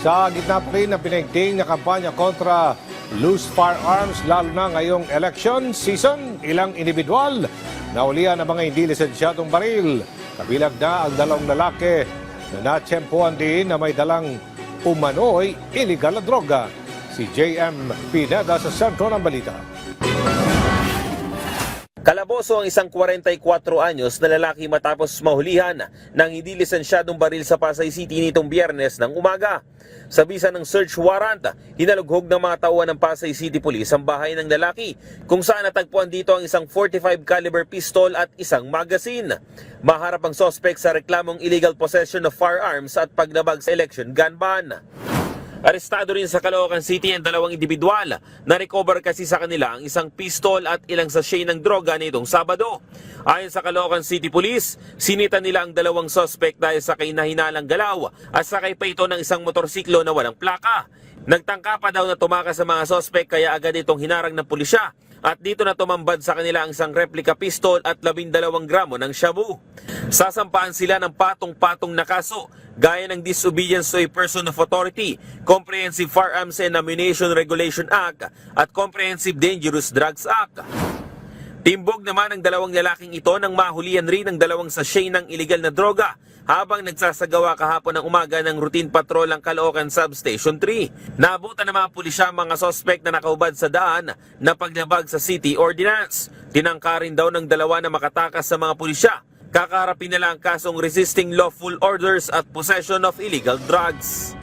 Sa gitna pa rin ng pinaigting na kampanya kontra loose firearms, lalo na ngayong election season, ilang individual naulihan ng mga hindi lisensyadong baril. Kabilang na ang dalawang lalaki na natsempuan din na may dalang umano'y illegal na droga. Si J.M. Pineda sa sentro ng balita. Kalaboso ang isang 44 anyos na lalaki matapos mahulihan ng hindi lisensyadong baril sa Pasay City nitong Biyernes ng umaga. Sa bisa ng search warrant, hinalughog ng mga tauhan ng Pasay City Police ang bahay ng lalaki kung saan natagpuan dito ang isang 45 caliber pistol at isang magazine. Maharap ang suspect sa reklamong illegal possession of firearms at paglabag sa election gun ban. Arestado rin sa Caloocan City ang dalawang individual. Na-recover kasi sa kanila ang isang pistol at ilang sachet ng droga nitong Sabado. Ayon sa Caloocan City Police, sinita nila ang dalawang suspect dahil sa kinahinalang galaw at sakay pa ito ng isang motorsiklo na walang plaka. Nagtangka pa daw na tumakas sa mga suspect kaya agad itong hinarang ng pulisya. At dito na tumambad sa kanila ang isang replica pistol at 12 gramo ng shabu. Sasampahan sila ng patong-patong na kaso gaya ng Disobedience to a Person of Authority, Comprehensive Firearms and Ammunition Regulation Act at Comprehensive Dangerous Drugs Act. Timbog naman ang dalawang lalaking ito nang mahulihan rin ng dalawang sachet ng iligal na droga habang nagsasagawa kahapon ng umaga ng routine patrol ang Caloocan Substation 3. Naabutan ng mga pulisya ang mga sospek na nakaubad sa daan na paglabag sa city ordinance. Tinangka rin daw ng dalawa na makatakas sa mga pulisya. Kakaharapin nila ang kasong resisting lawful orders at possession of illegal drugs.